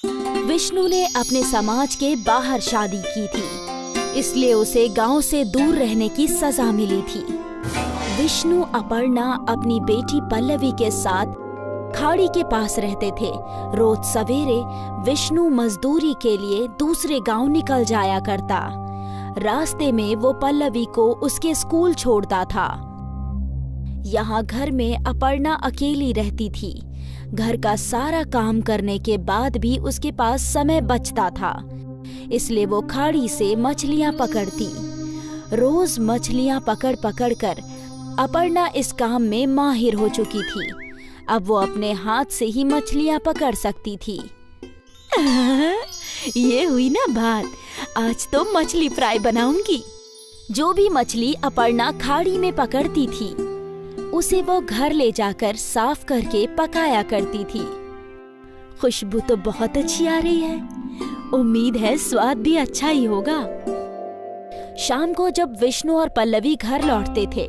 विष्णु ने अपने समाज के बाहर शादी की थी, इसलिए उसे गांव से दूर रहने की सजा मिली थी। विष्णु अपर्णा अपनी बेटी पल्लवी के साथ खाड़ी के पास रहते थे। रोज सवेरे विष्णु मजदूरी के लिए दूसरे गांव निकल जाया करता। रास्ते में वो पल्लवी को उसके स्कूल छोड़ता था। यहाँ घर में अपर्णा अकेली रहती थी। घर का सारा काम करने के बाद भी उसके पास समय बचता था, इसलिए वो खाड़ी से मछलियाँ पकड़ती। रोज मछलियाँ पकड़ पकड़ कर अपर्णा इस काम में माहिर हो चुकी थी। अब वो अपने हाथ से ही मछलियाँ पकड़ सकती थी। ये हुई ना बात, आज तो मछली फ्राई बनाऊंगी। जो भी मछली अपर्णा खाड़ी में पकड़ती थी उसे वो घर ले जाकर साफ करके पकाया करती थी। खुशबू तो बहुत अच्छी आ रही है, उम्मीद है स्वाद भी अच्छा ही होगा। शाम को जब विष्णु और पल्लवी घर लौटते थे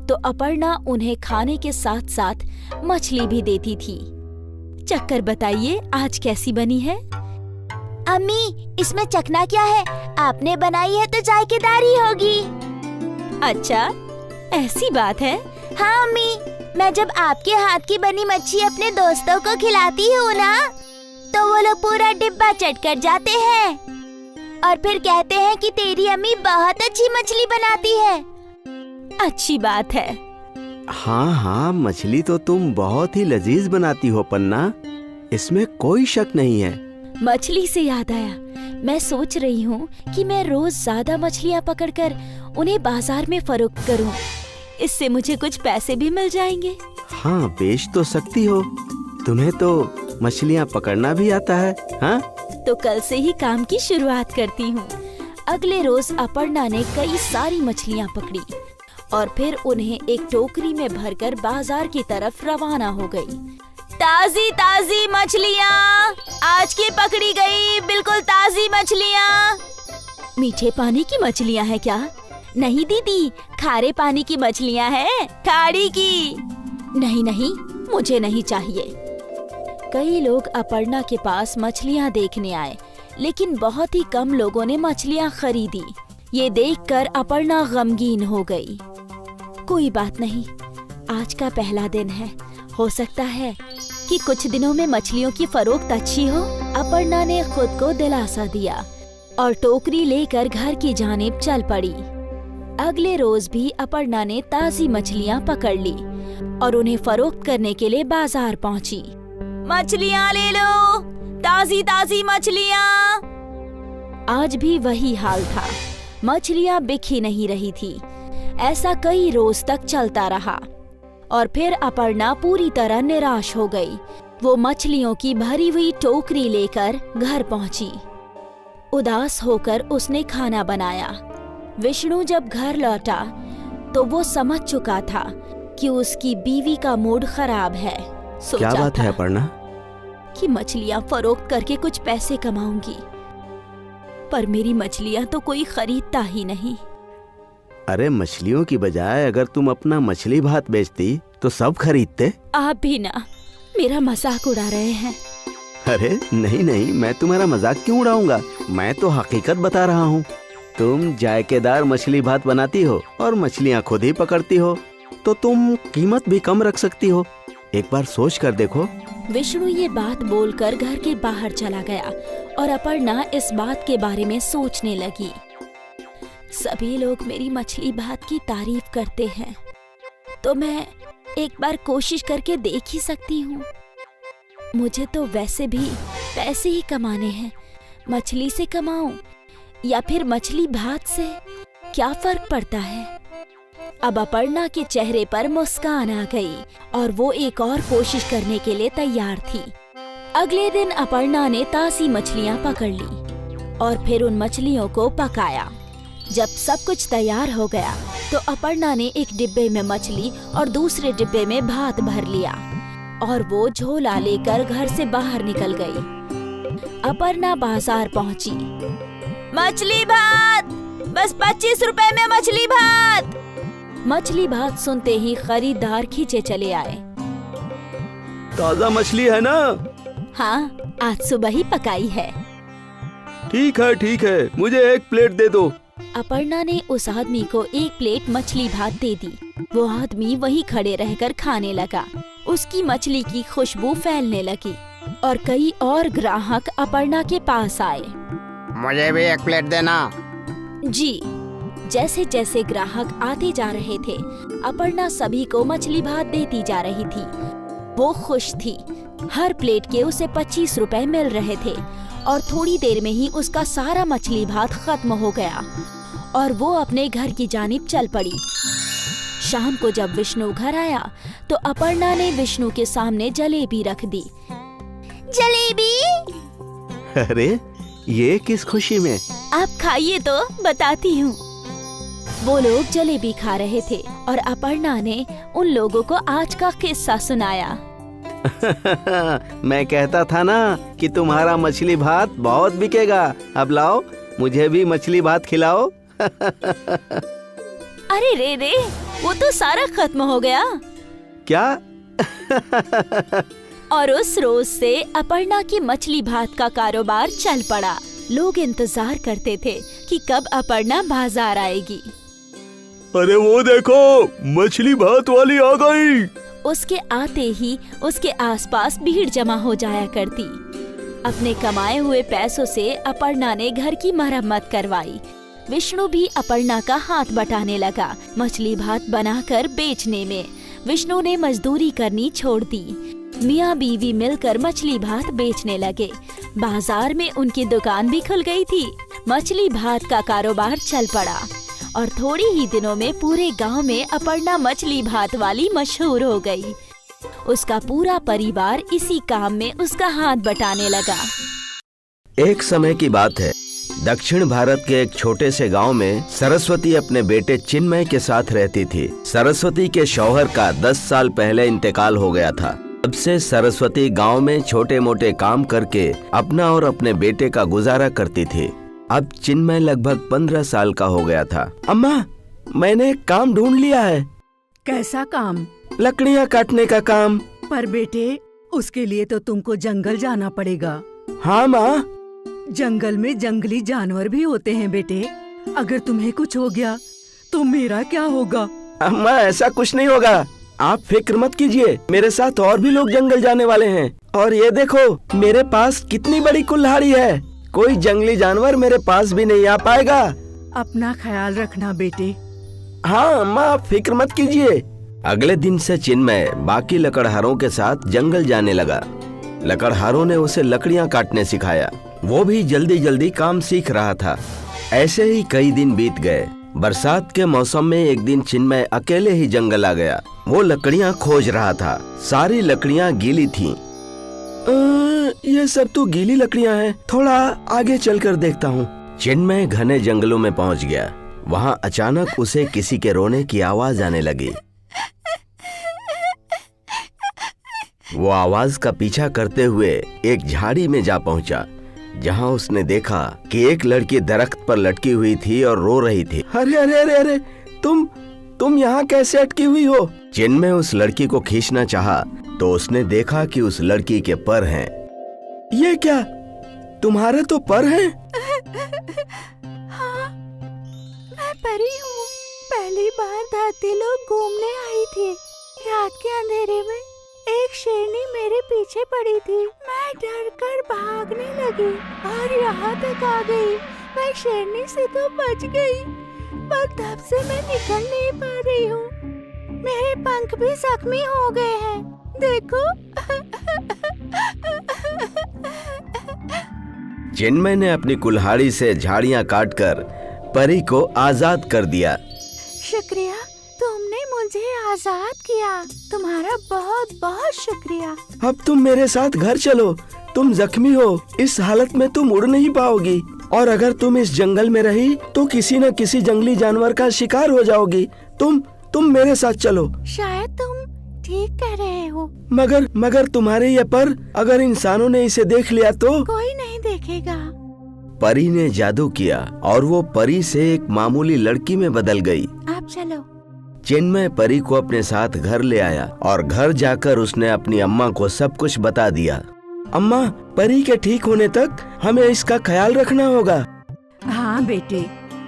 तो अपर्णा उन्हें खाने के साथ साथ मछली भी देती थी। चक्कर बताइए आज कैसी बनी है? अम्मी, इसमें चखना क्या है? आपने बनाई है तो जायकेदार ही होगी। अच्छा, ऐसी बात है? हाँ अम्मी, मैं जब आपके हाथ की बनी मच्छी अपने दोस्तों को खिलाती हूँ ना, तो वो लोग पूरा डिब्बा चट कर जाते हैं और फिर कहते हैं कि तेरी अम्मी बहुत अच्छी मछली बनाती है। अच्छी बात है। हाँ हाँ, मछली तो तुम बहुत ही लजीज बनाती हो पन्ना, इसमें कोई शक नहीं है। मछली से याद आया, मैं सोच रही हूँ कि मैं रोज ज्यादा मछलियाँ पकड़कर उन्हें बाजार में फरोख्त करूँ। इससे मुझे कुछ पैसे भी मिल जाएंगे। हाँ, बेच तो सकती हो, तुम्हें तो मछलियाँ पकड़ना भी आता है। हाँ, तो कल से ही काम की शुरुआत करती हूँ। अगले रोज अपर्णा ने कई सारी मछलियाँ पकड़ी और फिर उन्हें एक टोकरी में भरकर बाजार की तरफ रवाना हो गई। ताजी ताजी मछलियाँ आज की पकड़ी गई, बिल्कुल ताजी मछलियाँ। मीठे पानी की मछलियाँ हैं क्या? नहीं दीदी, खारे पानी की मछलियाँ हैं, खाड़ी की। नहीं नहीं, मुझे नहीं चाहिए। कई लोग अपर्णा के पास मछलियाँ देखने आए, लेकिन बहुत ही कम लोगों ने मछलियाँ खरीदी। ये देखकर अपर्णा गमगीन हो गई। कोई बात नहीं, आज का पहला दिन है, हो सकता है कि कुछ दिनों में मछलियों की फरोख्त अच्छी हो। अपर्णा ने खुद को दिलासा दिया और टोकरी लेकर घर की जानिब चल पड़ी। अगले रोज भी अपर्णा ने ताजी मछलियाँ पकड़ ली और उन्हें फरोख्त करने के लिए बाजार पहुँची। मछलियाँ ले लो, ताजी ताजी मछलियाँ। आज भी वही हाल था, मछलियाँ बिक ही नहीं रही थी। ऐसा कई रोज तक चलता रहा और फिर अपर्णा पूरी तरह निराश हो गई। वो मछलियों की भरी हुई टोकरी लेकर घर पहुंची। उदास होकर उसने खाना बनाया। विष्णु जब घर लौटा तो वो समझ चुका था कि उसकी बीवी का मूड खराब है। क्या बात है अपर्णा? कि मछलियाँ फरोख्त करके कुछ पैसे कमाऊंगी, पर मेरी मछलियाँ तो कोई खरीदता ही नहीं। अरे मछलियों की बजाय अगर तुम अपना मछली भात बेचती तो सब खरीदते। आप भी ना मेरा मजाक उड़ा रहे हैं। अरे नहीं नहीं, मैं तुम्हारा मजाक क्यों उड़ाऊंगा, मैं तो हकीकत बता रहा हूँ। तुम जायकेदार मछली भात बनाती हो और मछलियाँ खुद ही पकड़ती हो, तो तुम कीमत भी कम रख सकती हो। एक बार सोच कर देखो। विष्णु ये बात बोलकर घर के बाहर चला गया और अपर्णा इस बात के बारे में सोचने लगी। सभी लोग मेरी मछली भात की तारीफ करते हैं, तो मैं एक बार कोशिश करके देख ही सकती हूँ। मुझे तो वैसे भी पैसे ही कमाने हैं, मछली से कमाऊं या फिर मछली भात से, क्या फर्क पड़ता है। अब अपर्णा के चेहरे पर मुस्कान आ गई और वो एक और कोशिश करने के लिए तैयार थी। अगले दिन अपर्णा ने ताजी मछलियाँ पकड़ ली और फिर उन मछलियों को पकाया। जब सब कुछ तैयार हो गया तो अपर्णा ने एक डिब्बे में मछली और दूसरे डिब्बे में भात भर लिया और वो झोला लेकर घर से बाहर निकल गई। अपर्णा बाजार पहुंची। मछली भात, बस 25 रुपए में मछली भात। मछली भात सुनते ही खरीदार खींचे चले आए। ताजा मछली है ना? हाँ, आज सुबह ही पकाई है। ठीक है, मुझे 1 प्लेट दे दो। अपर्णा ने उस आदमी को 1 प्लेट मछली भात दे दी। वो आदमी वहीं खड़े रहकर खाने लगा। उसकी मछली की खुशबू फैलने लगी और कई और ग्राहक अपर्णा के पास आए। मुझे भी 1 प्लेट देना। जी। जैसे जैसे ग्राहक आते जा रहे थे, अपर्णा सभी को मछली भात देती जा रही थी। वो खुश थी। हर प्लेट के उसे 25 रुपए मिल रहे थे और थोड़ी देर में ही उसका सारा मछली भात खत्म हो गया और वो अपने घर की जानिब चल पड़ी। शाम को जब विष्णु घर आया तो अपर्णा ने विष्णु के सामने जलेबी रख दी। जलेबी? अरे ये किस खुशी में? आप खाइए तो बताती हूँ। वो लोग जलेबी खा रहे थे और अपर्णा ने उन लोगों को आज का किस्सा सुनाया। मैं कहता था ना कि तुम्हारा मछली भात बहुत बिकेगा। अब लाओ, मुझे भी मछली भात खिलाओ। अरे रे, वो तो सारा खत्म हो गया। क्या? और उस रोज से अपर्णा की मछली भात का कारोबार चल पड़ा। लोग इंतजार करते थे कि कब अपर्णा बाजार आएगी। अरे वो देखो, मछली भात वाली आ गई। उसके आते ही उसके आसपास भीड़ जमा हो जाया करती। अपने कमाए हुए पैसों से अपर्णा ने घर की मरम्मत करवाई। विष्णु भी अपर्णा का हाथ बटाने लगा मछली भात बनाकर बेचने में। विष्णु ने मजदूरी करनी छोड़ दी। मियाँ बीवी मिलकर मछली भात बेचने लगे। बाजार में उनकी दुकान भी खुल गई थी। मछली भात का कारोबार चल पड़ा और थोड़ी ही दिनों में पूरे गांव में अपर्णा मछली भात वाली मशहूर हो गई। उसका पूरा परिवार इसी काम में उसका हाथ बटाने लगा। एक समय की बात है, दक्षिण भारत के एक छोटे से गांव में सरस्वती अपने बेटे चिन्मय के साथ रहती थी। सरस्वती के शौहर का 10 साल पहले इंतकाल हो गया था। तब से सरस्वती गांव में छोटे मोटे काम करके अपना और अपने बेटे का गुजारा करती थी। अब चिन्मय लगभग 15 साल का हो गया था। अम्मा, मैंने काम ढूंढ लिया है। कैसा काम? लकड़ियाँ काटने का काम। पर बेटे, उसके लिए तो तुमको जंगल जाना पड़ेगा। हाँ माँ। जंगल में जंगली जानवर भी होते हैं बेटे। अगर तुम्हें कुछ हो गया तो मेरा क्या होगा? अम्मा, ऐसा कुछ नहीं होगा, आप फिक्र मत कीजिए। मेरे साथ और भी लोग जंगल जाने वाले हैं। और ये देखो, मेरे पास कितनी बड़ी कुल्हाड़ी है। कोई जंगली जानवर मेरे पास भी नहीं आ पाएगा। अपना ख्याल रखना बेटे। हाँ अम्मा, आप फिक्र मत कीजिए। अगले दिन से चिन्मय बाकी लकड़हारों के साथ जंगल जाने लगा। लकड़हारों ने उसे लकड़ियाँ काटने सिखाया। वो भी जल्दी जल्दी काम सीख रहा था। ऐसे ही कई दिन बीत गए। बरसात के मौसम में एक दिन चिन्मय अकेले ही जंगल आ गया। वो लकड़ियाँ खोज रहा था। सारी लकड़ियाँ गीली थीं। ये सब तो गीली लकड़ियाँ हैं। थोड़ा आगे चलकर देखता हूँ। चिन्मय घने जंगलों में पहुँच गया। वहाँ अचानक उसे किसी के रोने की आवाज आने लगी। वो आवाज का पीछा करते हुए एक झाड़ी में जा पहुँचा, जहाँ उसने देखा कि एक लड़की दरख्त पर लटकी हुई थी और रो रही थी। अरे अरे अरे अरे, तुम यहाँ कैसे अटकी हुई हो? चिन्मय उस लड़की को खींचना चाहा तो उसने देखा कि उस लड़की के पर हैं। ये क्या, तुम्हारे तो पर हैं? हाँ, मैं परी हूँ। पहली बार धरती लोग घूमने आई थी। रात के अंधेरे में एक शेरनी मेरे पीछे पड़ी थी। मैं डर कर भागने लगी और यहाँ तक आ गई। मैं शेरनी से तो बच गई, पर तब से मैं निकल नहीं पा रही हूँ। मेरे पंख भी जख्मी हो गए हैं, देखो। चिन्मय ने अपनी कुल्हाड़ी से झाड़ियाँ काटकर परी को आजाद कर दिया। शुक्रिया, तुमने मुझे आजाद किया। तुम्हारा बहुत बहुत शुक्रिया। अब तुम मेरे साथ घर चलो। तुम जख्मी हो, इस हालत में तुम उड़ नहीं पाओगी, और अगर तुम इस जंगल में रही तो किसी न किसी जंगली जानवर का शिकार हो जाओगी। तुम मेरे साथ चलो। शायद तुम ठीक कह रहे हो। मगर तुम्हारे ये पर अगर इंसानों ने इसे देख लिया तो? कोई नहीं देखेगा। परी ने जादू किया और वो परी से एक मामूली लड़की में बदल गई। आप चलो। चिन्मय परी को अपने साथ घर ले आया और घर जाकर उसने अपनी अम्मा को सब कुछ बता दिया। अम्मा, परी के ठीक होने तक हमें इसका ख्याल रखना होगा। हाँ बेटे,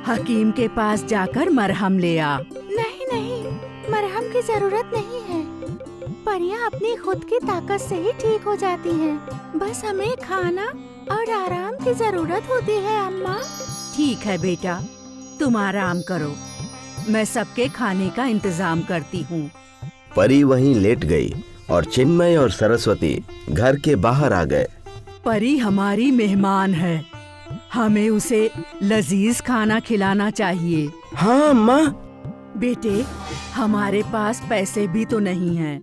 हकीम के पास जाकर मरहम ले आ। नहीं नहीं, मरहम की जरूरत नहीं है। परियां अपनी खुद की ताकत से ही ठीक हो जाती हैं। बस हमें खाना और आराम की जरूरत होती है अम्मा। ठीक है बेटा, तुम आराम करो, मैं सबके खाने का इंतजाम करती हूँ। परी वहीं लेट गई और चिन्मय और सरस्वती घर के बाहर आ गए। परी हमारी मेहमान है, हमें उसे लजीज खाना खिलाना चाहिए। हाँ अम्मा। बेटे, हमारे पास पैसे भी तो नहीं हैं,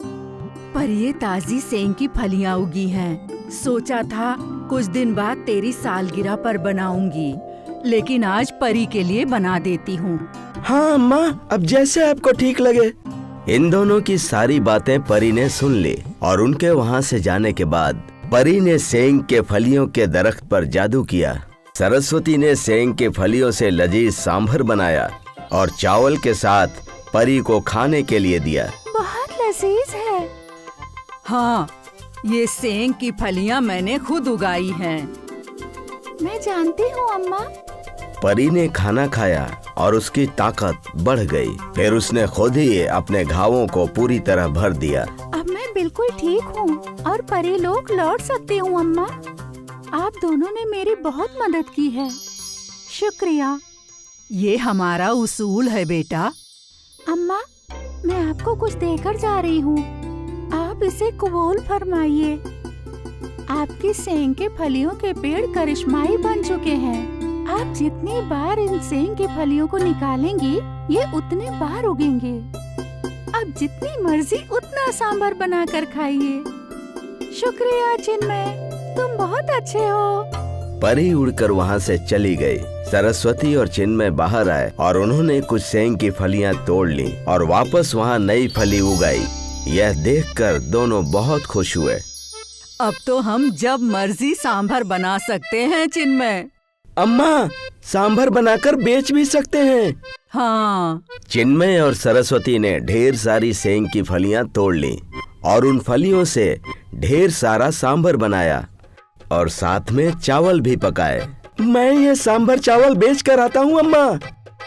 पर ये ताजी सेंग की फलियां उगी हैं। सोचा था कुछ दिन बाद तेरी सालगिरह पर बनाऊंगी, लेकिन आज परी के लिए बना देती हूँ। हाँ अम्मा, अब जैसे आपको ठीक लगे। इन दोनों की सारी बातें परी ने सुन ली और उनके वहाँ से जाने के बाद परी ने सेंग के फलियों के दरख्त पर जादू किया। सरस्वती ने सेंग के फलियों से लजीज सांभर बनाया और चावल के साथ परी को खाने के लिए दिया। बहुत लजीज है। हाँ, ये सेंग की फलियां मैंने खुद उगाई हैं। मैं जानती हूँ अम्मा। परी ने खाना खाया और उसकी ताकत बढ़ गई। फिर उसने खुद ही अपने घावों को पूरी तरह भर दिया। अब मैं बिल्कुल ठीक हूँ और परी लोग लौट सकती हूँ अम्मा। आप दोनों ने मेरी बहुत मदद की है, शुक्रिया। ये हमारा उसूल है बेटा। अम्मा, मैं आपको कुछ देकर जा रही हूँ, आप इसे कबूल फरमाइए। आपकी सेंग के फलियों के पेड़ करिश्माई बन चुके हैं। आप जितनी बार इन सेंग की फलियों को निकालेंगी, ये उतने बार उगेंगे। अब जितनी मर्जी उतना सांभर बनाकर खाइए। शुक्रिया चिन्मय, तुम बहुत अच्छे हो। परी उड़कर वहाँ से चली गई। सरस्वती और चिन्मय बाहर आए और उन्होंने कुछ सेंग की फलियां तोड़ ली और वापस वहाँ नई फली उगाई। यह देखकर दोनों बहुत खुश हुए। अब तो हम जब मर्जी सांभर बना सकते हैं चिन्मय। अम्मा, सांभर बनाकर बेच भी सकते हैं। हाँ। चिन्मय और सरस्वती ने ढेर सारी सेंग की फलियां तोड़ ली और उन फलियों से ढेर सारा सांभर बनाया और साथ में चावल भी पकाए। मैं ये सांभर चावल बेच कर आता हूँ अम्मा।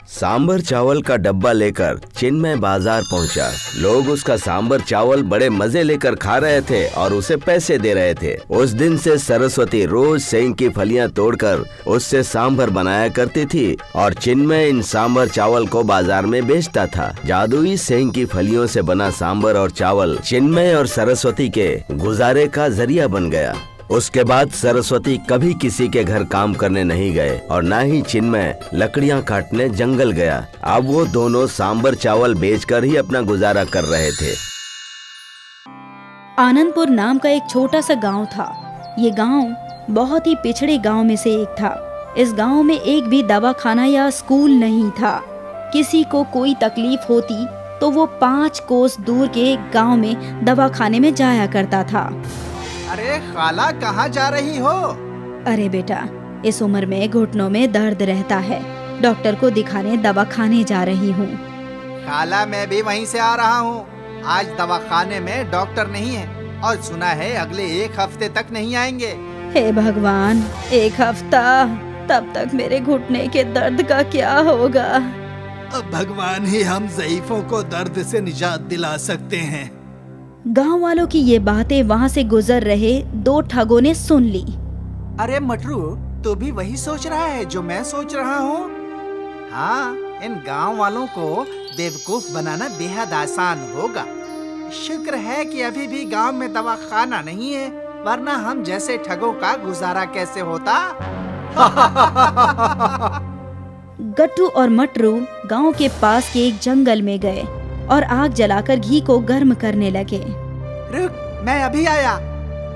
सांभर चावल का डब्बा लेकर चिन्मय बाजार पहुंचा। लोग उसका सांभर चावल बड़े मजे लेकर खा रहे थे और उसे पैसे दे रहे थे। उस दिन से सरस्वती रोज सेंग की फलियां तोड़कर उससे सांभर बनाया करती थी और चिन्मय इन सांभर चावल को बाजार में बेचता था। जादुई सेंग की फलियों से बना सांभर और चावल चिन्मय और सरस्वती के गुजारे का जरिया बन गया। उसके बाद सरस्वती कभी किसी के घर काम करने नहीं गए और न ही चिन्मय लकड़ियां काटने जंगल गया। अब वो दोनों सांभर चावल बेचकर ही अपना गुजारा कर रहे थे। आनंदपुर नाम का एक छोटा सा गांव था। ये गांव बहुत ही पिछड़े गांव में से एक था। इस गांव में एक भी दवाखाना या स्कूल नहीं था। किसी को कोई तकलीफ होती तो वो 5 कोस दूर के गांव में दवाखाने में जाया करता था। अरे खाला, कहाँ जा रही हो? अरे बेटा, इस उम्र में घुटनों में दर्द रहता है, डॉक्टर को दिखाने दवाखाने जा रही हूँ। खाला, मैं भी वहीं से आ रहा हूँ। आज दवाखाने में डॉक्टर नहीं है और सुना है अगले 1 हफ्ते तक नहीं आएंगे। हे भगवान, 1 हफ्ता, तब तक मेरे घुटने के दर्द का क्या होगा? अब भगवान ही हम ज़ईफों को दर्द से निजात दिला सकते हैं। गांव वालों की ये बातें वहाँ से गुजर रहे 2 ठगों ने सुन ली। अरे मटरू, तू भी वही सोच रहा है जो मैं सोच रहा हूँ? हाँ, इन गांव वालों को बेवकूफ बनाना बेहद आसान होगा। शुक्र है कि अभी भी गांव में दवाखाना नहीं है, वरना हम जैसे ठगों का गुजारा कैसे होता। गट्टू और मटरू गांव के पास के एक जंगल में गए और आग जलाकर घी को गर्म करने लगे। रुक, मैं अभी आया।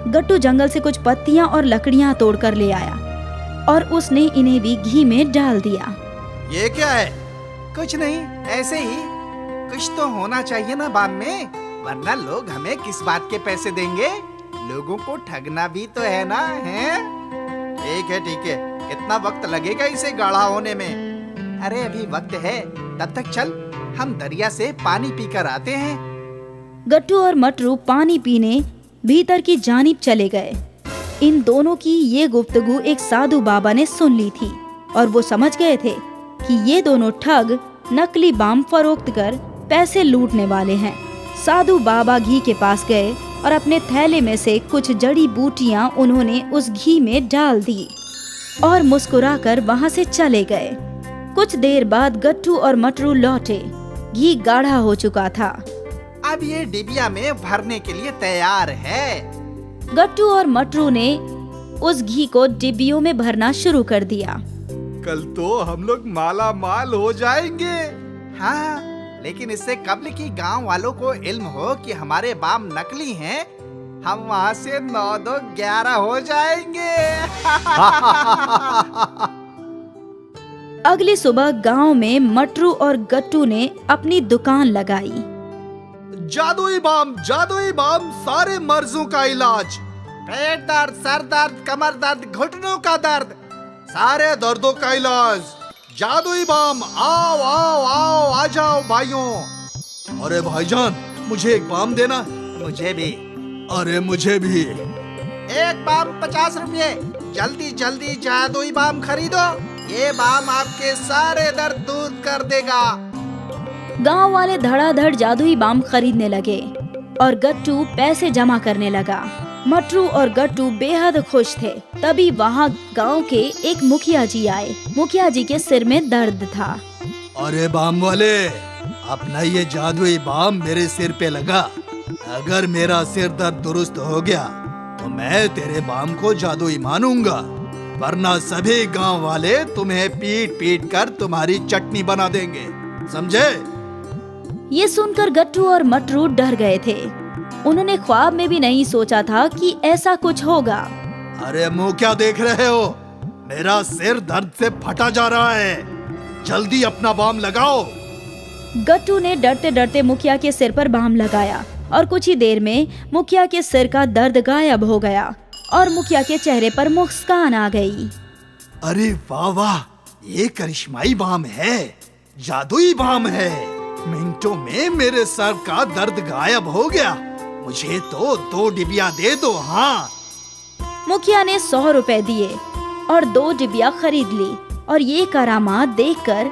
गट्टू जंगल से कुछ पत्तियां और लकड़ियां तोड़कर ले आया और उसने इन्हें भी घी में डाल दिया। ये क्या है? कुछ नहीं, ऐसे ही। कुछ तो होना चाहिए ना बाद में, वरना लोग हमें किस बात के पैसे देंगे? लोगों को ठगना भी तो है ना, हैं? ठीक है ठीक है, कितना वक्त लगेगा इसे गाढ़ा होने में? अरे अभी वक्त है, तब तक चल हम दरिया से पानी पीकर आते हैं। गट्टू और मटरू पानी पीने भीतर की जानिब चले गए। इन दोनों की ये गुफ्तगू एक साधु बाबा ने सुन ली थी और वो समझ गए थे कि ये दोनों ठग नकली बाम फरोख्त कर पैसे लूटने वाले हैं। साधु बाबा घी के पास गए और अपने थैले में से कुछ जड़ी बूटियां उन्होंने उस घी में डाल दी और मुस्कुराकर वहां से चले गए। कुछ देर बाद गट्टू और मटरू लौटे। घी गाढ़ा हो चुका था। अब ये डिबिया में भरने के लिए तैयार है। गट्टू और मटरू ने उस घी को डिब्बियों में भरना शुरू कर दिया। कल तो हम लोग माला माल हो जाएंगे। हाँ, लेकिन इससे कब्ल की गांव वालों को इल्म हो कि हमारे बाम नकली हैं, हम वहाँ से 9-2-11 हो जाएंगे। अगली सुबह गांव में मटरू और गट्टू ने अपनी दुकान लगाई। जादुई बाम, सारे मर्जों का इलाज। पेट दर्द, सर दर्द, कमर दर्द, घुटनों का दर्द, सारे दर्दों का इलाज। जादुई बाम, आओ आओ आओ, आ जाओ भाइयों। अरे भाईजान, मुझे एक बाम देना। मुझे भी। अरे मुझे भी। एक बाम 50 रुपये। जल्दी जल्दी जादुई बाम खरीदो। ये बाम आपके सारे दर्द दूर कर देगा। गांव वाले धड़ाधड़ जादुई बाम खरीदने लगे और गट्टू पैसे जमा करने लगा। मटरू और गट्टू बेहद खुश थे। तभी वहाँ गांव के एक मुखिया जी आए। मुखिया जी के सिर में दर्द था। अरे बाम वाले, अपना ये जादुई बाम मेरे सिर पे लगा। अगर मेरा सिर दर्द दुरुस्त हो गया तो मैं तेरे बाम को जादुई मानूंगा, वरना सभी गांव वाले तुम्हें पीट पीट कर तुम्हारी चटनी बना देंगे, समझे? ये सुनकर गट्टू और मटरू डर गए थे। उन्होंने ख्वाब में भी नहीं सोचा था कि ऐसा कुछ होगा। अरे मुंह क्या देख रहे हो? मेरा सिर दर्द से फटा जा रहा है। जल्दी अपना बाम लगाओ। गट्टू ने डरते डरते मुखिया के सिर पर बाम लगाया और कुछ ही देर में मुखिया के सिर का दर्द गायब हो गया और मुखिया के चेहरे पर मुस्कान आ गई। अरे वाह वाह, ये करिश्माई बाम है, जादुई बाम है। मिनटों में मेरे सर का दर्द गायब हो गया। मुझे तो 2 डिबिया दे दो। हाँ। मुखिया ने 100 रुपए दिए और 2 डिबिया खरीद ली और ये करामात देखकर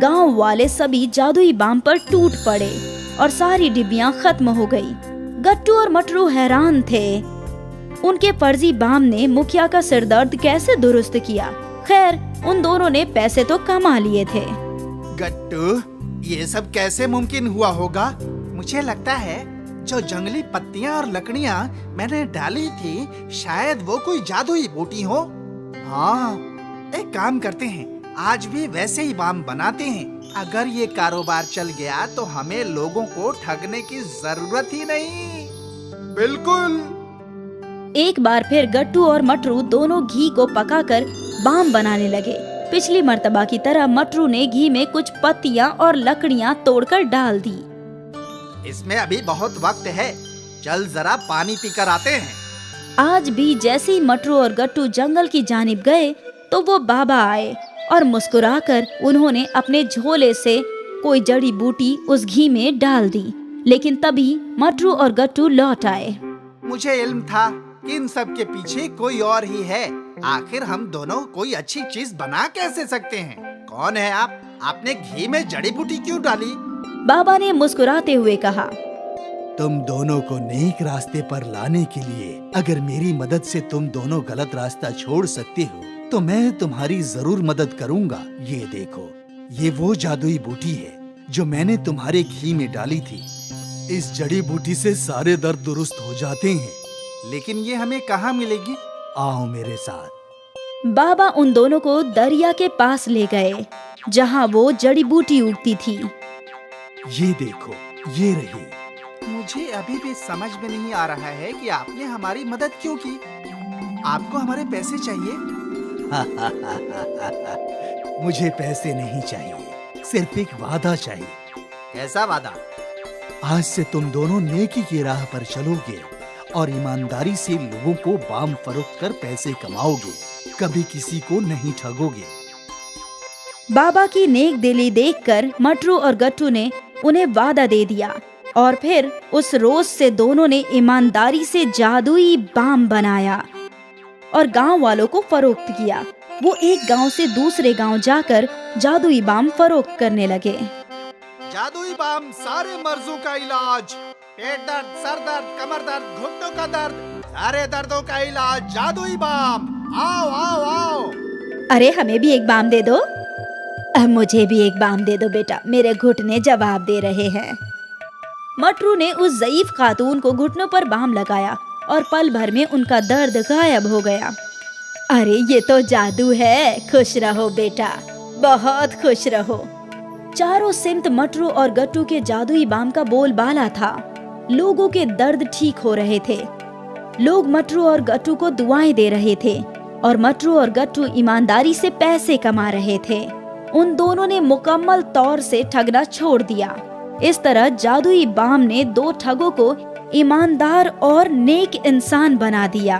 गांव वाले सभी जादुई बाम पर टूट पड़े और सारी डिबियां खत्म हो गई। गट्टू और मटरू हैरान थे। उनके फर्जी बाम ने मुखिया का सिर दर्द कैसे दुरुस्त किया। खैर, उन दोनों ने पैसे तो कमा लिए थे। गट्टू, ये सब कैसे मुमकिन हुआ होगा? मुझे लगता है जो जंगली पत्तियां और लकड़ियां मैंने डाली थी, शायद वो कोई जादुई बूटी हो। हाँ, एक काम करते हैं, आज भी वैसे ही बाम बनाते हैं। अगर ये कारोबार चल गया तो हमें लोगों को ठगने की जरूरत ही नहीं। बिल्कुल। एक बार फिर गट्टू और मटरू दोनों घी को पकाकर बाम बनाने लगे। पिछली मर्तबा की तरह मटरू ने घी में कुछ पत्तियां और लकड़ियां तोड़कर डाल दी। इसमें अभी बहुत वक्त है, चल जरा पानी पीकर आते हैं। आज भी जैसे ही मटरू और गट्टू जंगल की जानिब गए तो वो बाबा आए और मुस्कुराकर उन्होंने अपने झोले से कोई जड़ी बूटी उस घी में डाल दी। लेकिन तभी मटरू और गट्टू लौट आए। मुझे इल्म था कि इन सब के पीछे कोई और ही है। आखिर हम दोनों कोई अच्छी चीज बना कैसे सकते हैं? कौन है आप? आपने घी में जड़ी बूटी क्यों डाली? बाबा ने मुस्कुराते हुए कहा, तुम दोनों को नेक रास्ते पर लाने के लिए अगर मेरी मदद से तुम दोनों गलत रास्ता छोड़ सकते हो तो मैं तुम्हारी जरूर मदद करूंगा। ये देखो, ये वो जादुई बूटी है जो मैंने तुम्हारे घी में डाली थी। इस जड़ी बूटी से सारे दर्द दुरुस्त हो जाते हैं। लेकिन ये हमें कहाँ मिलेगी? आओ मेरे साथ। बाबा उन दोनों को दरिया के पास ले गए जहाँ वो जड़ी बूटी उगती थी। ये देखो, ये रही। मुझे अभी भी समझ में नहीं आ रहा है कि आपने हमारी मदद क्यों की। आपको हमारे पैसे चाहिए? मुझे पैसे नहीं चाहिए, सिर्फ एक वादा चाहिए। कैसा वादा? आज से तुम दोनों नेकी की राह पर चलोगे और ईमानदारी से लोगों को बाम फरोख्त कर पैसे कमाओगे, कभी किसी को नहीं ठगोगे। बाबा की नेक दिली देखकर मटरू और गट्टू ने उन्हें वादा दे दिया और फिर उस रोज से दोनों ने ईमानदारी से जादुई बाम बनाया। और गांव वालों को फरोख्त किया। वो एक गांव से दूसरे गांव जाकर जादुई बाम फरोख्त करने लगे। जादुई बाम सारे मर्जों का इलाज, पेट दर्द, सर दर्द, कमर दर्द, घुटनों का दर्द, सारे दर्दों का इलाज जादुई बाम। आओ आओ आओ। अरे हमें भी एक बाम दे दो। मुझे भी एक बाम दे दो बेटा, मेरे घुटने जवाब दे रहे हैं। मटरू ने उस ज़ईफ खातून को घुटनों पर बाम लगाया और पल भर में उनका दर्द गायब हो गया। अरे ये तो जादू है, खुश रहो बेटा, बहुत खुश रहो। चारों सिमत मटरू और गट्टू के जादुई बाम का बोलबाला था। लोगों के दर्द ठीक हो रहे थे। लोग मटरू और गट्टू को दुआएं दे रहे थे और मटरू और गट्टू ईमानदारी से पैसे कमा रहे थे। उन दोनों ने मुकम्मल तौर से ठगना छोड़ दिया। इस तरह जादुई बाम ने दो ठगों को ईमानदार और नेक इंसान बना दिया।